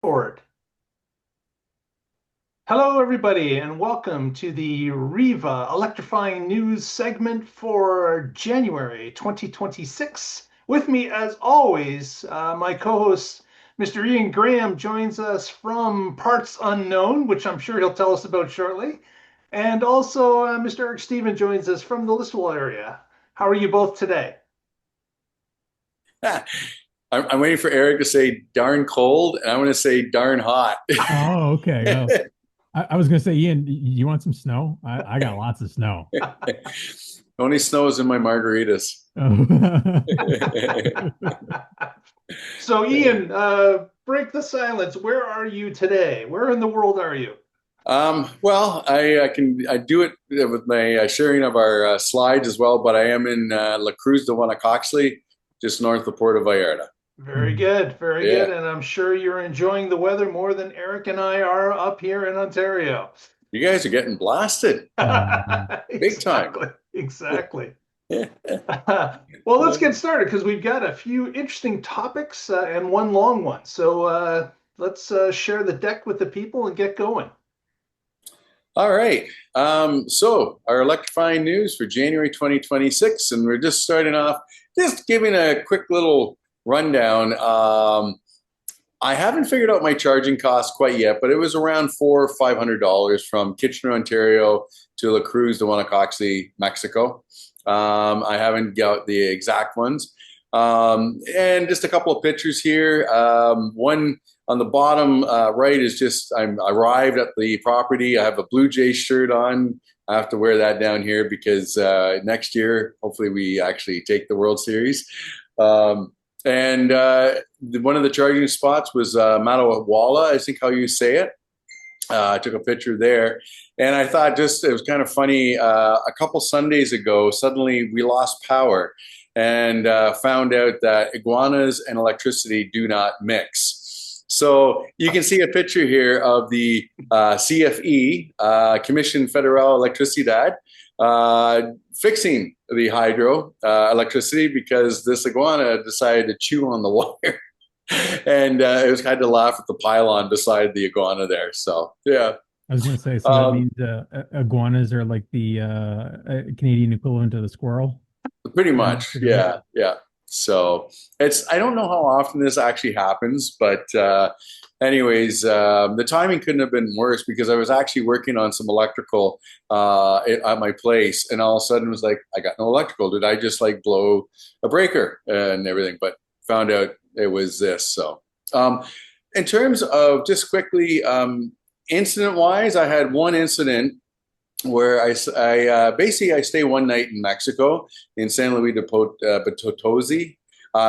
Forward. Hello, everybody, and welcome to the REVA Electrifying News segment for January 2026. With me, as always, my co-host, Mr. Ian Graham, joins us from Parts Unknown, which I'm sure he'll tell us about shortly. And also, Mr. Eric Stephen joins us from the Listowel area. How are you both today? I'm waiting for Eric to say darn cold, and I'm going to say darn hot. Oh, okay. Oh, I was gonna say, Ian, you want some snow? I got lots of snow. Only snows in my margaritas. Oh. So, Ian, break the silence. Where are you today? Where in the world are you? Well, I do it with my sharing of our slides as well, but I am in La Cruz de Guanacaxtli, just north of Puerto Vallarta. Very good, very good. Yeah, And I'm sure you're enjoying the weather more than Eric and I are up here in Ontario. you guys are getting blasted big time. Exactly, exactly. Well, let's get started because we've got a few interesting topics and one long one. So let's share the deck with the people and get going. All right. So our electrifying news for January 2026, and we're just starting off, just giving a quick little rundown. I haven't figured out my charging costs quite yet, but it was around $400 or $500 from Kitchener, Ontario to La Cruz de Guanacaxtli, Mexico. I haven't got the exact ones. And just a couple of pictures here. One on the bottom right is just I'm arrived at the property. I have a Blue Jays shirt on. I have to wear that down here because next year, hopefully, we actually take the World Series. And one of the charging spots was Matawala, I think how you say it. I took a picture there, and I thought just it was kind of funny. A couple Sundays ago, suddenly we lost power, and found out that iguanas and electricity do not mix. So you can see a picture here of the CFE, Commission Federal Electricidad, fixing the hydro electricity because this iguana decided to chew on the wire. And it was kind of laugh at the pylon beside the iguana there. So, yeah. I was gonna say, so that Um, means iguanas are like the Canadian equivalent of the squirrel. Pretty Pretty much, much. pretty much. Yeah. Yeah. So I don't know how often this actually happens, but anyways, the timing couldn't have been worse because I was actually working on some electrical at my place, and all of a sudden it was like, I got no electrical. Did I just like blow a breaker and everything? But found out it was this. So, in terms of just quickly, incident wise, I had one incident where basically I stay one night in Mexico in San Luis de Potosi,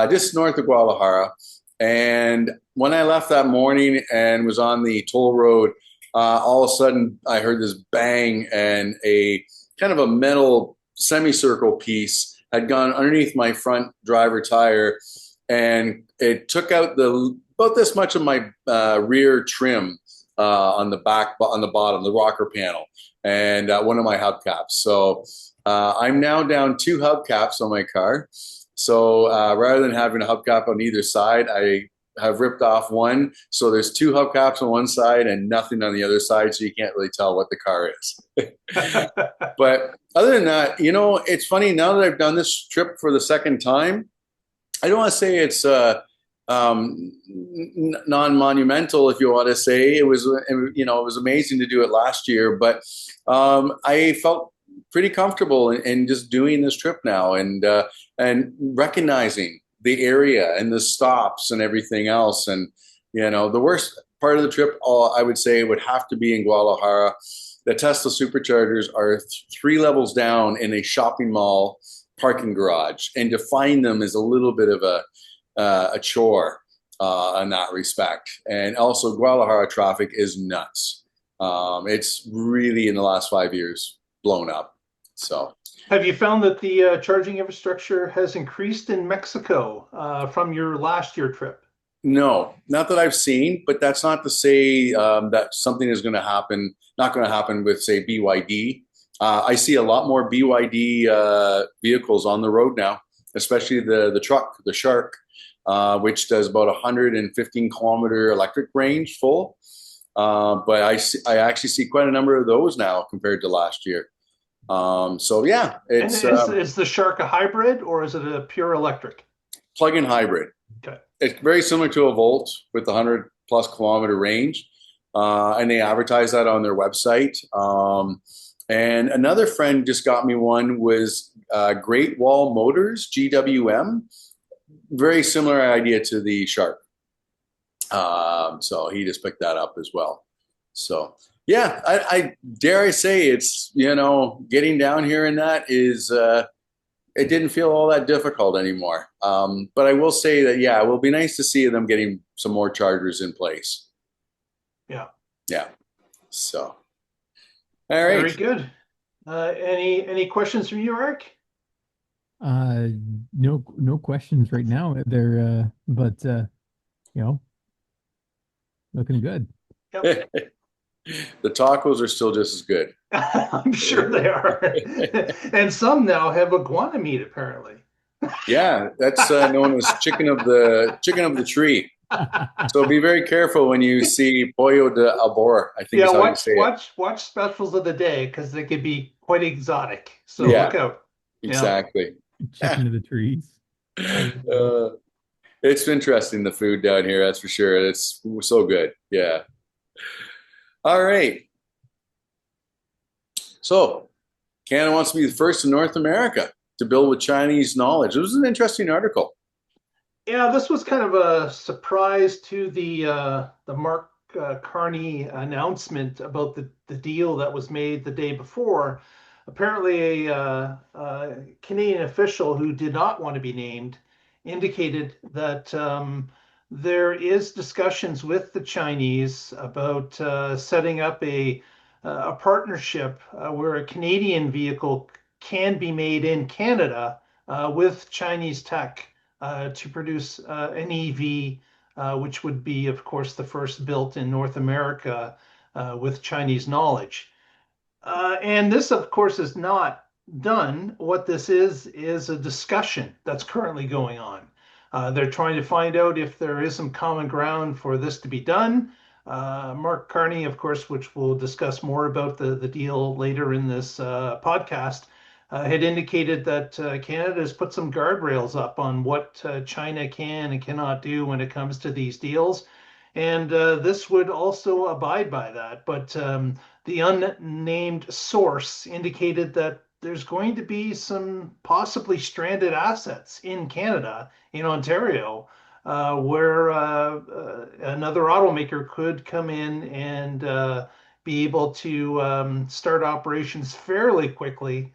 just north of Guadalajara. And when I left that morning and was on the toll road, all of a sudden I heard this bang, and a kind of a metal semicircle piece had gone underneath my front driver tire, and it took out the about this much of my rear trim on the back, on the bottom, the rocker panel, and one of my hubcaps. So I'm now down two hubcaps on my car. So rather than having a hubcap on either side, I have ripped off one. So there's two hubcaps on one side and nothing on the other side. So you can't really tell what the car is. But other than that, it's funny now that I've done this trip for the second time. I don't want to say it's non-monumental, if you want to say. It was amazing to do it last year, but I felt pretty comfortable in just doing this trip now, and recognizing the area and the stops and everything else. And the worst part of the trip, I would say, would have to be in Guadalajara. The Tesla superchargers are three levels down in a shopping mall parking garage, and to find them is a little bit of a chore in that respect. And also, Guadalajara traffic is nuts. It's really in the last 5 years blown up. So, Have you found that the charging infrastructure has increased in Mexico from your last year trip? no, not that I've seen, but that's not to say that something is going to happen, not going to happen with, say, BYD. I see a lot more BYD vehicles on the road now, especially the truck, the Shark. which does about 115-kilometer electric range full. But I actually see quite a number of those now compared to last year. So yeah, And it's is the Shark a hybrid or is it a pure electric? plug-in hybrid. Okay. It's very similar to a Volt with the 100+ kilometer range, and they advertise that on their website. And another friend just got me one was Great Wall Motors GWM, very similar idea to the Shark. So he just picked that up as well. So yeah, I dare I say it's getting down here and that is it didn't feel all that difficult anymore. But I will say that yeah, it will be nice to see them getting some more chargers in place. Yeah. Yeah. So all right. Very good. Any questions from you, Eric? No questions right now. They're but you know, looking good. Yep. The tacos are still just as good. I'm sure they are. And some now have iguana meat, apparently. Yeah, that's known as chicken of the tree. So be very careful when you see pollo de albor, I think Yeah, is how you say it. watch specials of the day because they could be quite exotic. So Yeah, look out. Yeah. exactly. Chicken to the trees. Uh, it's interesting, the food down here, that's for sure. It's so good. Yeah. All right. So Canada wants to be the first in North America to build with Chinese knowledge. It was an interesting article. Yeah, this was kind of a surprise to the Mark Carney announcement about the deal that was made the day before. Apparently, a Canadian official who did not want to be named indicated that there is discussions with the Chinese about setting up a partnership where a Canadian vehicle can be made in Canada with Chinese tech to produce an EV, which would be, of course, the first built in North America with Chinese knowledge. And this, of course, is not done. What this is a discussion that's currently going on. They're trying to find out if there is some common ground for this to be done. Mark Carney, of course, which we'll discuss more about the deal later in this podcast, had indicated that Canada has put some guardrails up on what China can and cannot do when it comes to these deals. And this would also abide by that. But the unnamed source indicated that there's going to be some possibly stranded assets in Canada, in Ontario, where another automaker could come in and be able to start operations fairly quickly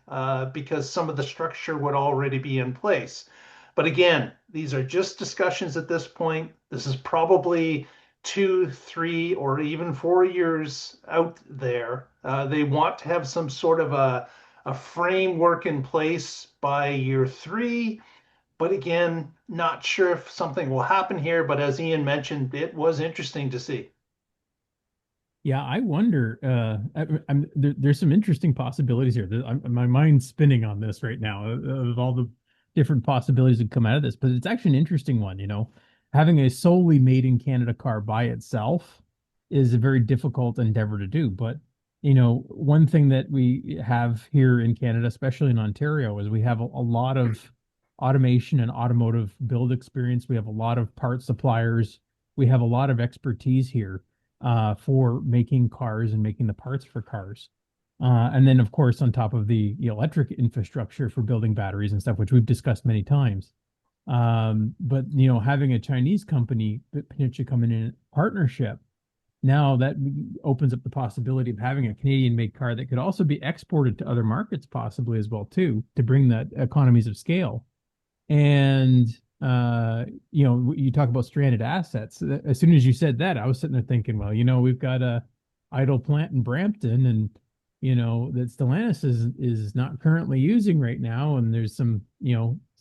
because some of the structure would already be in place. But again, these are just discussions at this point. This is probably 2, 3, or even 4 years out there. They want to have some sort of a framework in place by year 3. But again, not sure if something will happen here. But as Ian mentioned, it was interesting to see. Yeah, I wonder. There's some interesting possibilities here. My mind's spinning on this right now of all the different possibilities that come out of this. But it's actually an interesting one. Having a solely made in Canada car by itself is a very difficult endeavor to do. But one thing that we have here in Canada, especially in Ontario, is we have a lot of automation and automotive build experience. We have a lot of part suppliers. We have a lot of expertise here for making cars and making the parts for cars. And then, of course, on top of the electric infrastructure for building batteries and stuff, which we've discussed many times. But having a Chinese company potentially coming in partnership, now that opens up the possibility of having a Canadian-made car that could also be exported to other markets possibly as well too, to bring that economies of scale. And you talk about stranded assets. As soon as you said that, I was sitting there thinking, well, we've got a idle plant in Brampton, and that Stellantis is not currently using right now, and there's some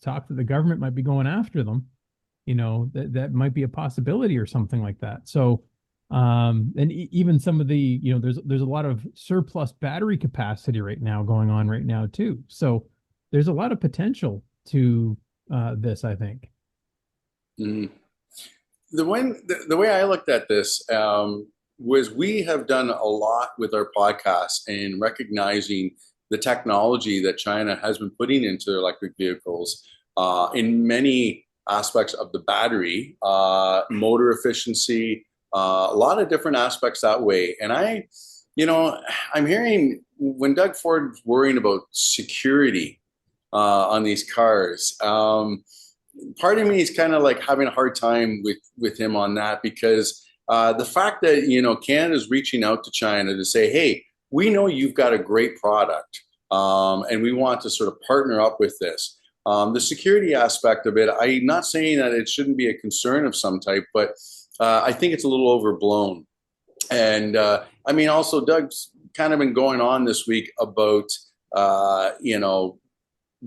talk that the government might be going after them. That might be a possibility or something like that. So, and even some of the there's a lot of surplus battery capacity right now going on right now too. So there's a lot of potential to this, I think. Mhm. The way I looked at this was we have done a lot with our podcast in recognizing the technology that China has been putting into electric vehicles in many aspects of the battery, motor efficiency, a lot of different aspects that way. And you know, I'm hearing when Doug Ford's worrying about security on these cars. Part of me is kind of like having a hard time with him on that because the fact that Canada's reaching out to China to say, hey, we know you've got a great product, and we want to sort of partner up with this. The security aspect of it, I'm not saying that it shouldn't be a concern of some type, but I think it's a little overblown. And I mean, also Doug's kind of been going on this week about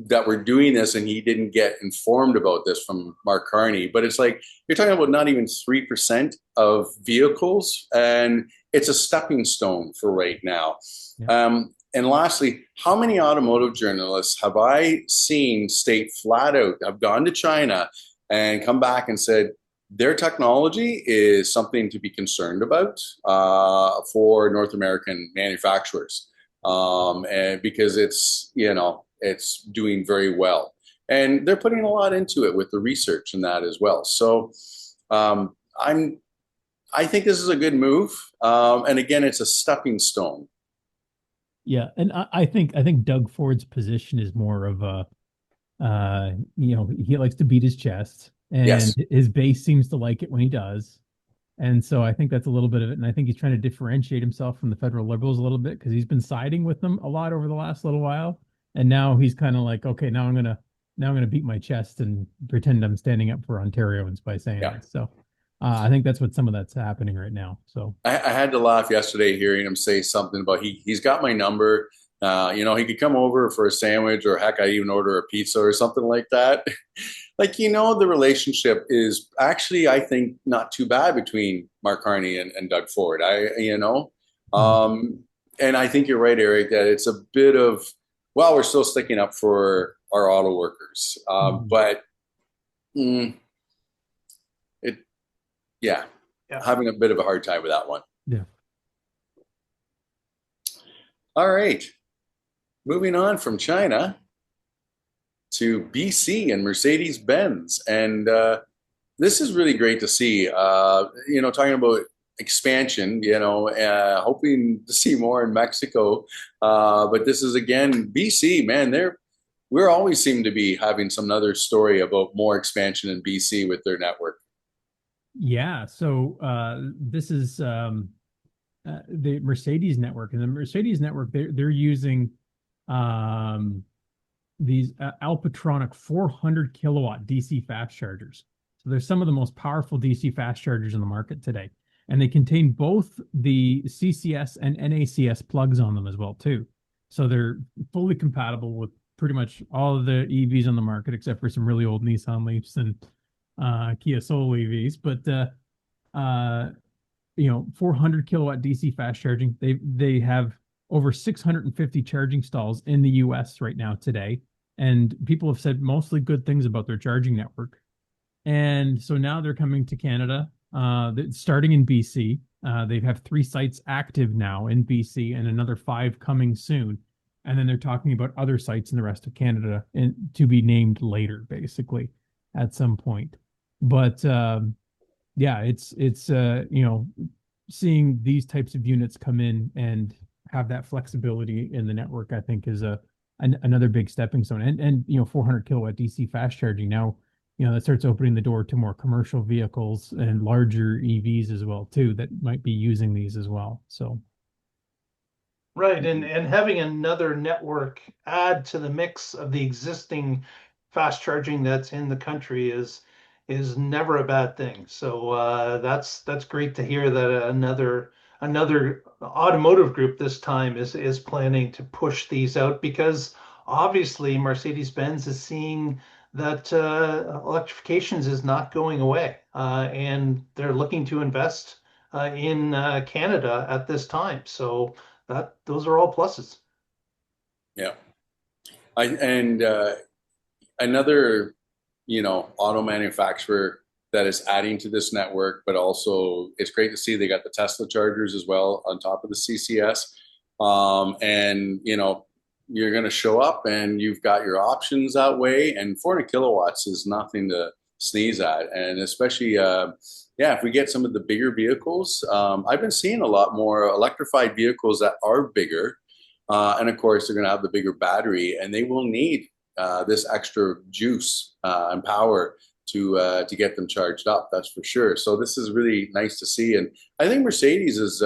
that we're doing this and he didn't get informed about this from Mark Carney. But it's like you're talking about not even 3% of vehicles, and it's a stepping stone for right now. Yeah. And lastly, how many automotive journalists have I seen state flat out, have gone to China and come back and said, their technology is something to be concerned about for North American manufacturers, and because it's doing very well, and they're putting a lot into it with the research and that as well. So I think this is a good move, and again, it's a stepping stone. Yeah, and I think Doug Ford's position is more of a he likes to beat his chest, and Yes. his base seems to like it when he does. And so I think that's a little bit of it. And I think he's trying to differentiate himself from the federal liberals a little bit because he's been siding with them a lot over the last little while. And now he's kind of like, okay, now I'm gonna beat my chest and pretend I'm standing up for Ontarians by saying Yeah. this. So I think that's what some of that's happening right now. So I had to laugh yesterday hearing him say something about he's got my number. He could come over for a sandwich, or heck, I even order a pizza or something like that. Like, the relationship is actually, I think, not too bad between Mark Carney and Doug Ford. mhm. And I think you're right, Eric, that it's a bit of, well, we're still sticking up for our auto workers, Mhm. but mm, it, yeah, Yeah. having a bit of a hard time with that one. Yeah. All right, moving on from China to BC and Mercedes-Benz. And this is really great to see. Talking about expansion, hoping to see more in Mexico. But this is, again, BC, man, we're always seem to be having some other story about more expansion in BC with their network. Yeah. So this is the Mercedes network, and the Mercedes network they're using um, these Alpatronic 400 kilowatt DC fast chargers. So they're some of the most powerful DC fast chargers in the market today, and they contain both the CCS and NACS plugs on them as well too. So they're fully compatible with pretty much all of the EVs on the market, except for some really old Nissan Leafs and Kia Soul EVs. But 400 kilowatt DC fast charging. They have over 650 charging stalls in the US right now today. And people have said mostly good things about their charging network. And so now they're coming to Canada, starting in BC. They have 3 sites active now in BC and another 5 coming soon. And then they're talking about other sites in the rest of Canada and to be named later, basically, at some point. But yeah, it's seeing these types of units come in and have that flexibility in the network, I think is another big stepping stone. And 400 kilowatt DC fast charging now, that starts opening the door to more commercial vehicles and larger EVs as well too that might be using these as well. So Right, and having another network add to the mix of the existing fast charging that's in the country is never a bad thing. So that's great to hear that another automotive group this time is planning to push these out because obviously Mercedes-Benz is seeing that electrifications is not going away, and they're looking to invest in Canada at this time. So those are all pluses. Yeah. And another, auto manufacturer that is adding to this network, but also it's great to see they got the Tesla chargers as well on top of the CCS. And you're going to show up and you've got your options that way. And 400 kilowatts is nothing to sneeze at. And especially, if we get some of the bigger vehicles, I've been seeing a lot more electrified vehicles that are bigger. And of course, they're going to have the bigger battery, and they will need this extra juice and power to get them charged up. That's for sure. So this is really nice to see, and I think Mercedes is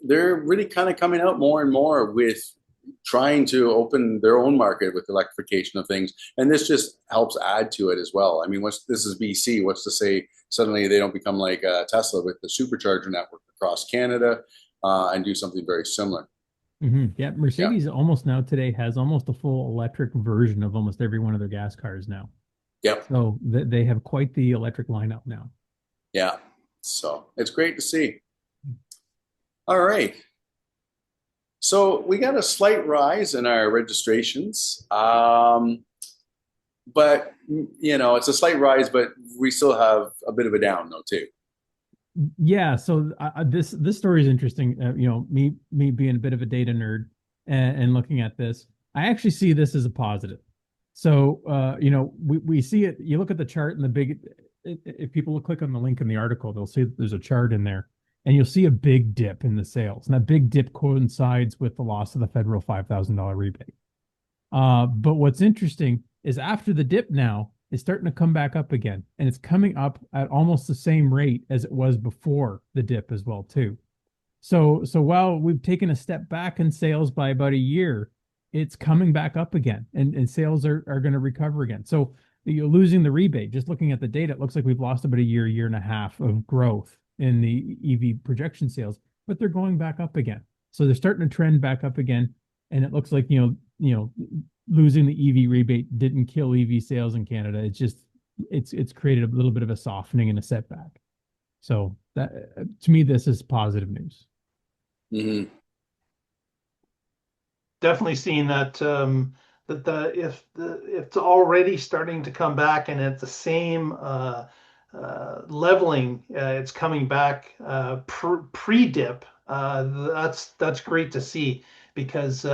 they're really kind of coming out more and more with trying to open their own market with electrification of things, and this just helps add to it as well. I mean, this is BC. What's to say suddenly they don't become like Tesla with the supercharger network across Canada and do something very similar. Yeah, Mercedes almost now today has almost a full electric version of almost every one of their gas cars now. Yep. So they have quite the electric lineup now. Yeah. So it's great to see. All right. So we got a slight rise in our registrations. But it's a slight rise, but we still have a bit of a down though too. Yeah, so this story is interesting. Me being a bit of a data nerd and looking at this, I actually see this as a positive. So we see it. You look at the chart and the big. If people will click on the link in the article, they'll see there's a chart in there, and you'll see a big dip in the sales, and that big dip coincides with the loss of the federal $5,000 rebate. But what's interesting is after the dip now, it's starting to come back up again, and it's coming up at almost the same rate as it was before the dip as well too. So while we've taken a step back in sales by about a year, it's coming back up again, and sales are going to recover again. So you're losing the rebate. Just looking at the data, it looks like we've lost about a year and a half of growth in the EV projection sales, but they're going back up again. So they're starting to trend back up again, and it looks like losing the EV rebate didn't kill EV sales in Canada. It's just it's created a little bit of a softening and a setback. So that to me, this is positive news. Mm-hmm. Definitely seeing that if it's already starting to come back and at the same leveling, it's coming back pre-dip. That's great to see, because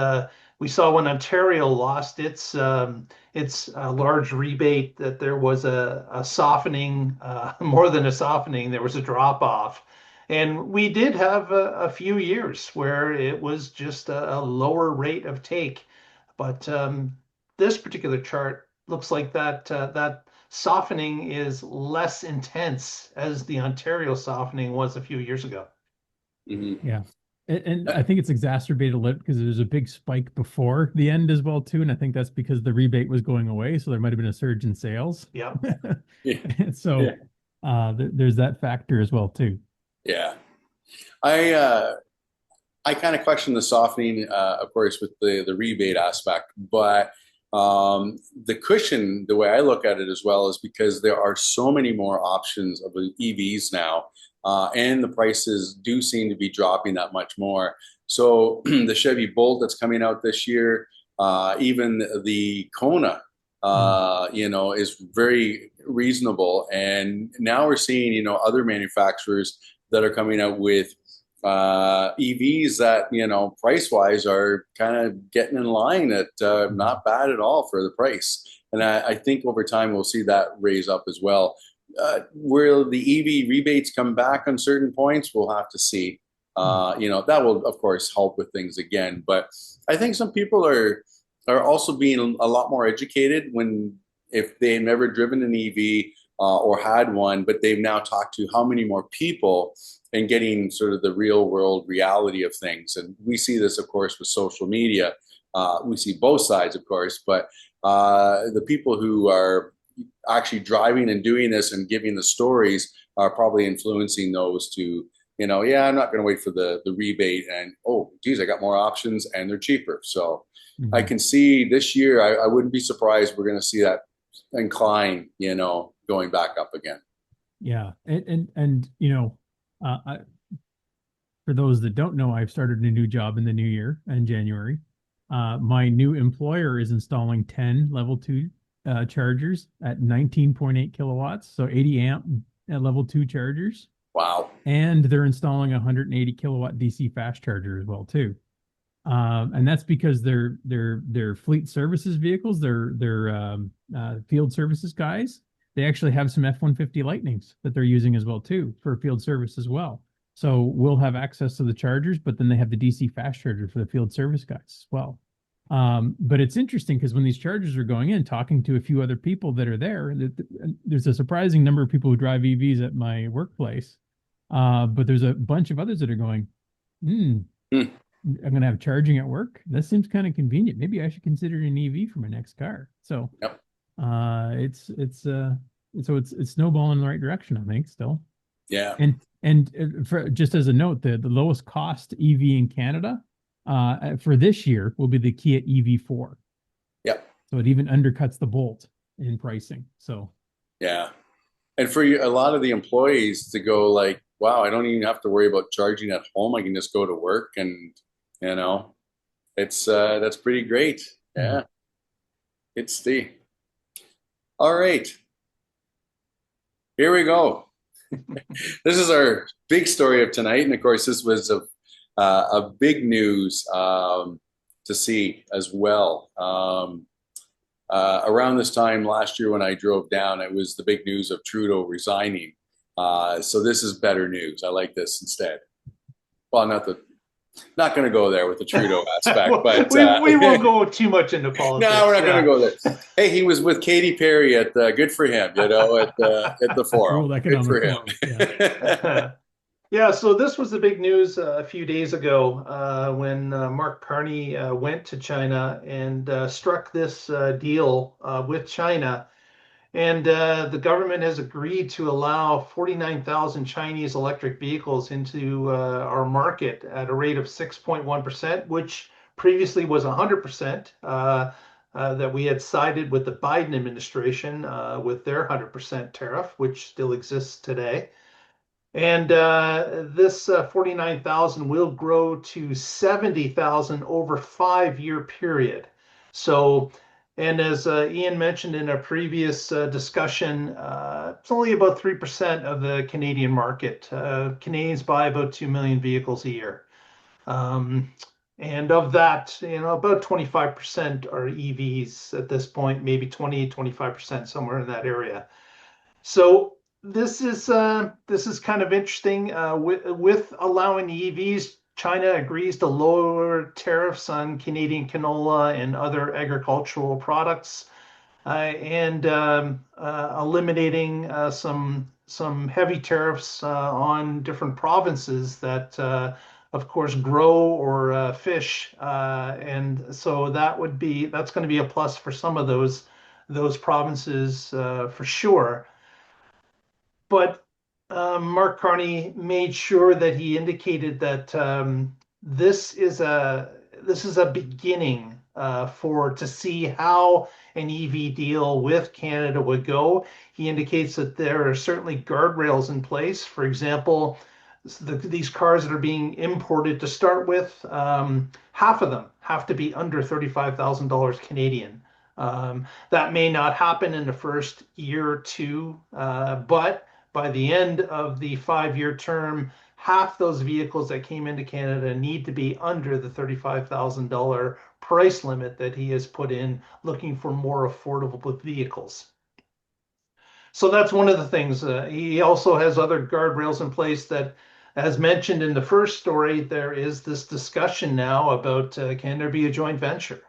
we saw when Ontario lost its large rebate that there was a softening, more than a softening. There was a drop off, and we did have a few years where it was just a lower rate of take. But this particular chart looks like that softening is less intense as the Ontario softening was a few years ago. Mm-hmm. Yeah. And I think it's exacerbated a little because there's a big spike before the end as well too, and I think that's because the rebate was going away, so there might have been a surge in sales. Yeah. Yeah. So there's that factor as well too. Yeah. I kind of question the softening, of course, with the rebate aspect, but the cushion, the way I look at it as well, is because there are so many more options of EVs now, and the prices do seem to be dropping that much more. So the Chevy Bolt that's coming out this year, even the Kona, is very reasonable. And now we're seeing, other manufacturers that are coming out with EVs that, price-wise are kind of getting in line at not bad at all for the price. And I think over time we'll see that raise up as well. Will the EV rebates come back on certain points? We'll have to see. That will, of course, help with things again. But I think some people are also being a lot more educated if they've never driven an EV or had one, but they've now talked to how many more people and getting sort of the real world reality of things. And we see this, of course, with social media. We see both sides, of course, but the people who are actually driving and doing this and giving the stories are probably influencing those to, I'm not going to wait for the rebate, and, oh, geez, I got more options and they're cheaper. So I can see this year, I wouldn't be surprised we're going to see that incline, going back up again. Yeah. And for those that don't know, I've started a new job in the new year in January. My new employer is installing 10 level 2 chargers at 19.8 kilowatts, so 80 amp level 2 chargers. Wow. And they're installing a 180 kilowatt DC fast charger as well too. And that's because they're fleet services vehicles, they're field services guys. They actually have some F-150 Lightnings that they're using as well too for field service as well. So we'll have access to the chargers, but then they have the DC fast charger for the field service guys as well. But it's interesting because when these chargers are going in, talking to a few other people that are there, there's a surprising number of people who drive EVs at my workplace. But there's a bunch of others that are going, I'm going to have charging at work. That seems kind of convenient. Maybe I should consider an EV for my next car. So, yep. It's snowballing in the right direction, I think, still. Yeah. And for just as a note, the lowest cost EV in Canada for this year will be the Kia EV4. Yep. So it even undercuts the Bolt in pricing. So yeah. And for a lot of the employees to go like, wow, I don't even have to worry about charging at home. I can just go to work, and it's that's pretty great. Yeah. It's the all right. Here we go. This is our big story of tonight, and of course, this was a big news to see as well. Around this time last year when I drove down, it was the big news of Trudeau resigning. So this is better news. I like this instead. Well, not going to go there with the Trudeau aspect, but we won't go too much into politics. No, we're not going to go there. Hey, he was with Katy Perry at good for him, at the forum. Good for him. Yeah. Yeah, so this was the big news a few days ago when Mark Carney went to China and struck this deal with China. And the government has agreed to allow 49,000 Chinese electric vehicles into our market at a rate of 6.1%, which previously was 100%, that we had sided with the Biden administration with their 100% tariff, which still exists today. And this 49,000 will grow to 70,000 over 5-year period. So, and as Ian mentioned in a previous discussion, it's only about 3% of the Canadian market. Canadians buy about 2 million vehicles a year. And of that, about 25% are EVs at this point, maybe 25%, somewhere in that area. So this is kind of interesting. With allowing EVs, China agrees to lower tariffs on Canadian canola and other agricultural products, and eliminating some heavy tariffs on different provinces that, of course, grow or fish, and so that's going to be a plus for some of those provinces for sure. But Mark Carney made sure that he indicated that this is a beginning to see how an EV deal with Canada would go. He indicates that there are certainly guardrails in place. For example, these cars that are being imported to start with, half of them have to be under $35,000 Canadian. That may not happen in the first year or two, but by the end of the 5-year term, half those vehicles that came into Canada need to be under the $35,000 price limit that he has put in, looking for more affordable vehicles. So that's one of the things. He also has other guardrails in place that, as mentioned in the first story, there is this discussion now about can there be a joint venture?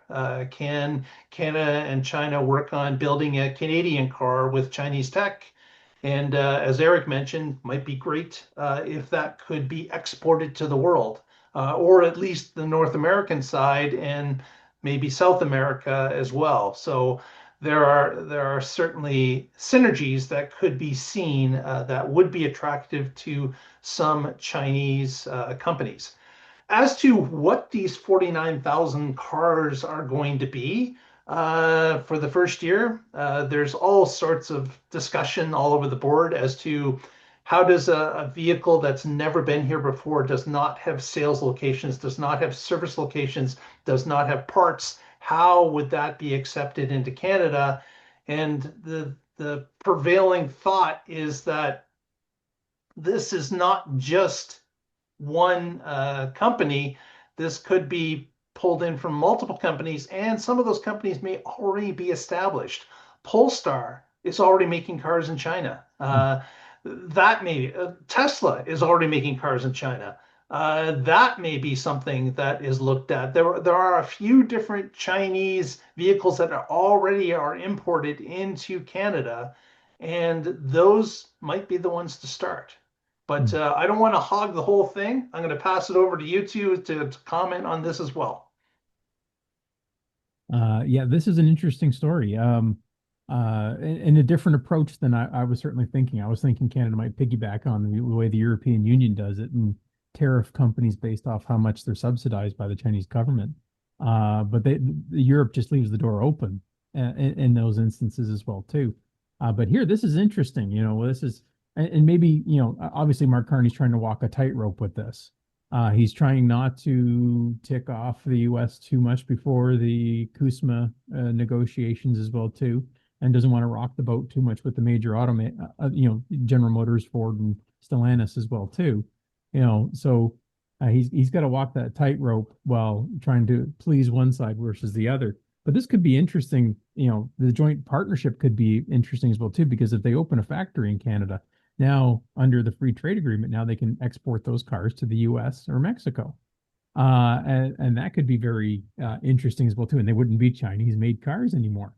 Can Canada and China work on building a Canadian car with Chinese tech? And as Eric mentioned, might be great if that could be exported to the world, or at least the North American side and maybe South America as well. So there are certainly synergies that could be seen that would be attractive to some Chinese companies. As to what these 49,000 cars are going to be, for the first year, there's all sorts of discussion all over the board as to how does a vehicle that's never been here before, does not have sales locations, does not have service locations, does not have parts, how would that be accepted into Canada? And the prevailing thought is that this is not just one company. This could be pulled in from multiple companies, and some of those companies may already be established. Polestar is already making cars in China. That may Tesla is already making cars in China. That may be something that is looked at. There are a few different Chinese vehicles that are imported into Canada, and those might be the ones to start. But I don't want to hog the whole thing. I'm going to pass it over to you two to comment on this as well. Yeah, this is an interesting story. And a different approach than I was certainly thinking. I was thinking Canada might piggyback on the way the European Union does it and tariff companies based off how much they're subsidized by the Chinese government. But Europe just leaves the door open in those instances as well too. But here, this is interesting. This is, and maybe, obviously Mark Carney's trying to walk a tightrope with this. He's trying not to tick off the U.S. too much before the CUSMA negotiations as well too, and doesn't want to rock the boat too much with the major General Motors, Ford, and Stellantis as well too. So he's got to walk that tightrope while trying to please one side versus the other. But this could be interesting. The joint partnership could be interesting as well too, because if they open a factory in Canada, now, under the free trade agreement, now they can export those cars to the U.S. or Mexico. And that could be very interesting as well, too. And they wouldn't be Chinese-made cars anymore.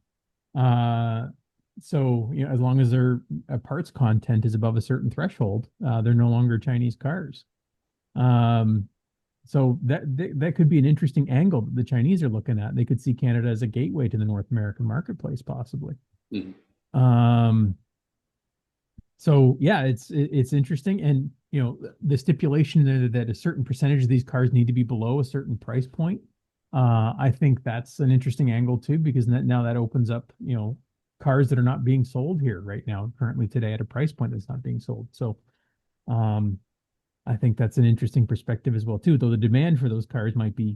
So, as long as their parts content is above a certain threshold, they're no longer Chinese cars. So that could be an interesting angle that the Chinese are looking at. They could see Canada as a gateway to the North American marketplace, possibly. Mm-hmm. So yeah, it's interesting, and the stipulation that a certain percentage of these cars need to be below a certain price point. I think that's an interesting angle too, because now that opens up cars that are not being sold here right now, currently today, at a price point that's not being sold. So I think that's an interesting perspective as well too. Though the demand for those cars might be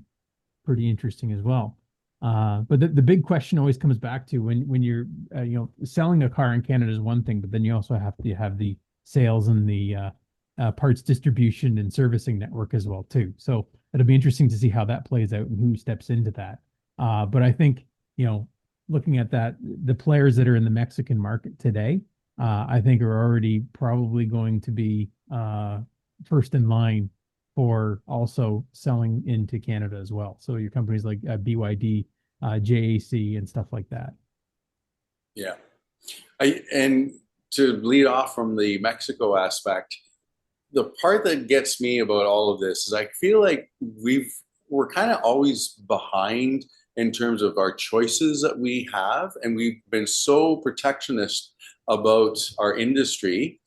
pretty interesting as well. But the big question always comes back to when you're selling a car in Canada is one thing, but then you also have to have the sales and the parts distribution and servicing network as well too. So it'll be interesting to see how that plays out and who steps into that. But I think looking at that, the players that are in the Mexican market today, I think are already probably going to be first in line for also selling into Canada as well. So your companies like BYD, JAC, and stuff like that. Yeah. And to lead off from the Mexico aspect, the part that gets me about all of this is I feel like we're kind of always behind in terms of our choices that we have. And we've been so protectionist about our industry.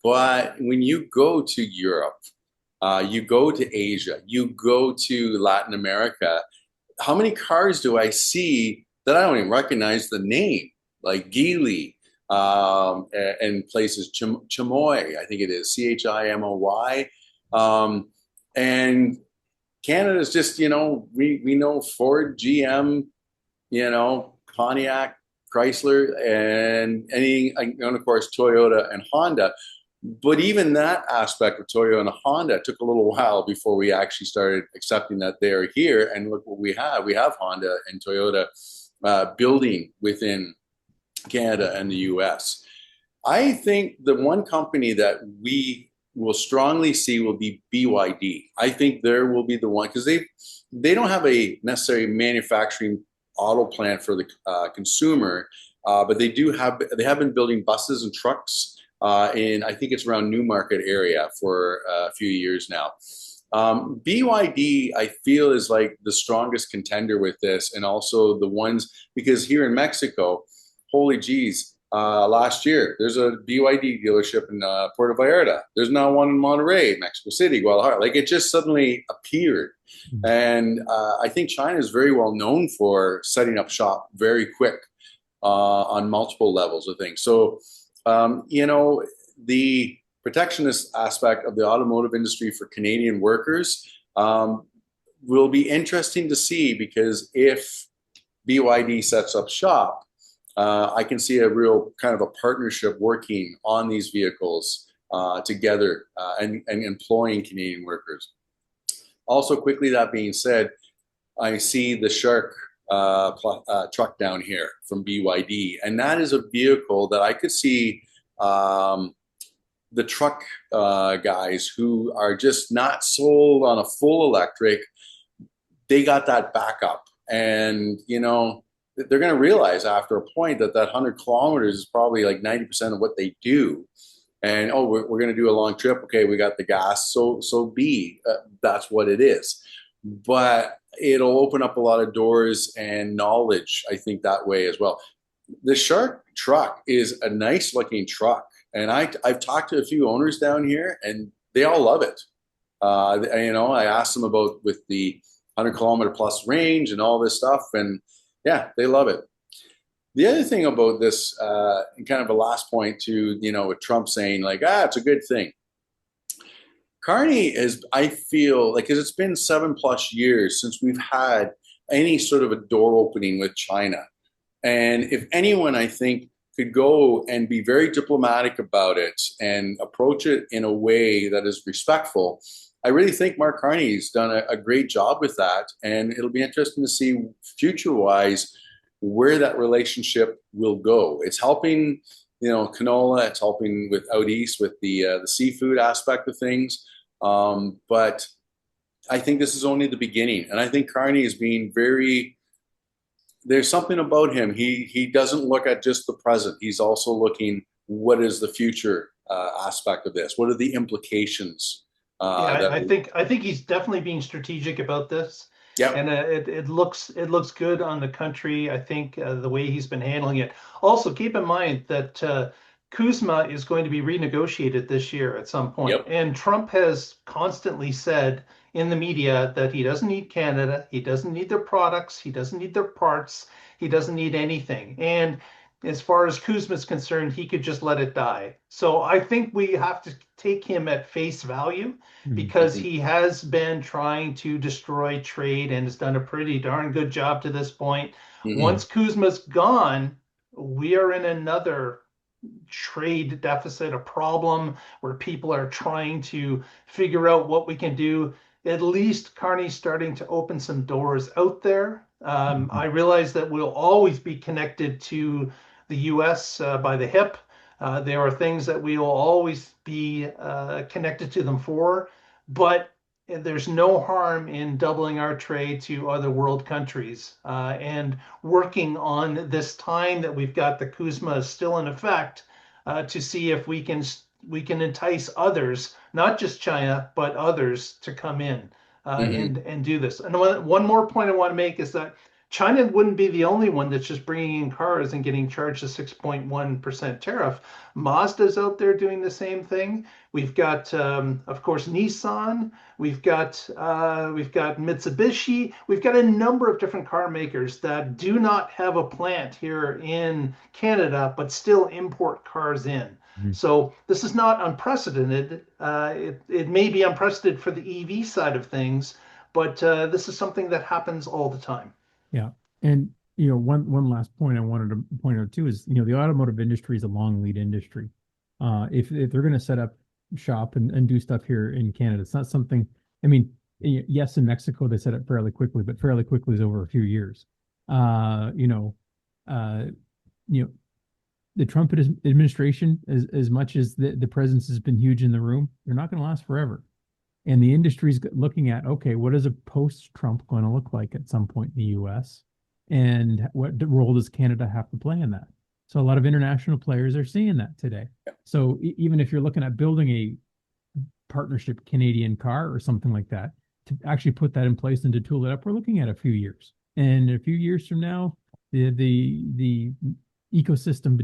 But when you go to Europe, you go to Asia, you go to Latin America, how many cars do I see that I don't even recognize the name, like Geely, and places, Chimoy, I think it is, Chimoy. And Canada is just, we know Ford, GM, Pontiac, Chrysler, and of course, Toyota and Honda. But even that aspect of Toyota and Honda took a little while before we actually started accepting that they're here. And look what we have. We have Honda and Toyota building within Canada and the US. I think the one company that we will strongly see will be BYD. I think there will be the one, because they don't have a necessary manufacturing auto plant for the consumer, but they have been building buses and trucks in, I think it's around Newmarket area for a few years now. BYD, I feel, is like the strongest contender with this, and also the ones, because here in Mexico, holy geez, last year, there's a BYD dealership in Puerto Vallarta. There's now one in Monterrey, Mexico City, Guadalajara. Like, it just suddenly appeared. Mm-hmm. And I think China is very well known for setting up shop very quick on multiple levels of things. So, the protectionist aspect of the automotive industry for Canadian workers will be interesting to see, because if BYD sets up shop, I can see a real kind of a partnership working on these vehicles together and employing Canadian workers. Also, quickly, that being said, I see the Shark truck down here from BYD, and that is a vehicle that I could see the truck guys who are just not sold on a full electric. They got that backup, and they're going to realize after a point that 100 kilometers is probably like 90% of what they do. And oh, we're going to do a long trip. Okay, we got the gas, so be that's what it is. But it'll open up a lot of doors and knowledge, I think, that way as well. The Shark truck is a nice looking truck, and I've talked to a few owners down here, and they all love it. I asked them about with the 100-kilometer plus range and all this stuff, and yeah, they love it. The other thing about this, and kind of a last point to, with Trump saying like, it's a good thing. Carney is, I feel like, because it's been 7+ years since we've had any sort of a door opening with China. And if anyone, I think, could go and be very diplomatic about it and approach it in a way that is respectful, I really think Mark Carney's done a great job with that. And it'll be interesting to see future-wise where that relationship will go. It's helping, canola. It's helping with out east with the seafood aspect of things. But I think this is only the beginning. And I think Carney is being very, there's something about him. He doesn't look at just the present. He's also looking, what is the future aspect of this? What are the implications? I think he's definitely being strategic about this. Yeah, and it looks good on the country. I think the way he's been handling it. Also, keep in mind that Kuzma is going to be renegotiated this year at some point. yep. And Trump has constantly said in the media that he doesn't need Canada, he doesn't need their products, he doesn't need their parts, he doesn't need anything. And as far as Kuzma is concerned, he could just let it die. So I think we have to take him at face value because he has been trying to destroy trade and has done a pretty darn good job to this point. Once Kuzma's gone, we are in another trade deficit, a problem where people are trying to figure out what we can do. At least Carney's starting to open some doors out there. I realize that we'll always be connected to the US by the hip. There are things that we will always be connected to them for, but there's no harm in doubling our trade to other world countries and working on this time that we've got the Kuzma still in effect to see if we can entice others, not just China, but others to come in and do this. And one more point I want to make is that China wouldn't be the only one that's just bringing in cars and getting charged a 6.1% tariff. Mazda's out there doing the same thing. We've got, of course, Nissan. We've got Mitsubishi. We've got a number of different car makers that do not have a plant here in Canada, but still import cars in. So this is not unprecedented. It may be unprecedented for the EV side of things, but this is something that happens all the time. Yeah. And, one last point I wanted to point out too is, the automotive industry is a long lead industry. If they're going to set up shop and do stuff here in Canada, it's not something, I mean, yes, in Mexico, they set up fairly quickly, but fairly quickly is over a few years. The Trump administration, as much as the presence has been huge in the room, they're not going to last forever. And the industry's looking at, okay, what is a post-Trump going to look like at some point in the U.S.? And what role does Canada have to play in that? So a lot of international players are seeing that today. So even if you're looking at building a partnership Canadian car or something like that, to actually put that in place and to tool it up, we're looking at a few years. And a few years from now, the ecosystem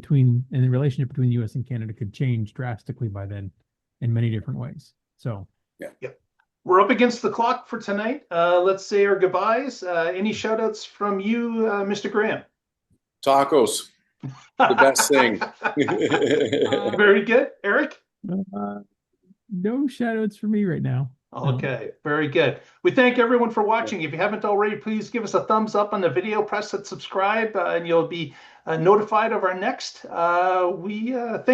and the relationship between the U.S. and Canada could change drastically by then in many different ways. So. Yeah. We're up against the clock for tonight. Let's say our goodbyes. Any shout outs from you, Mr. Graham? Tacos, the best thing. Very good. Eric? No shout outs for me right now. Okay, very good. We thank everyone for watching. If you haven't already, please give us a thumbs up on the video, press that subscribe, and you'll be notified of our next. We thank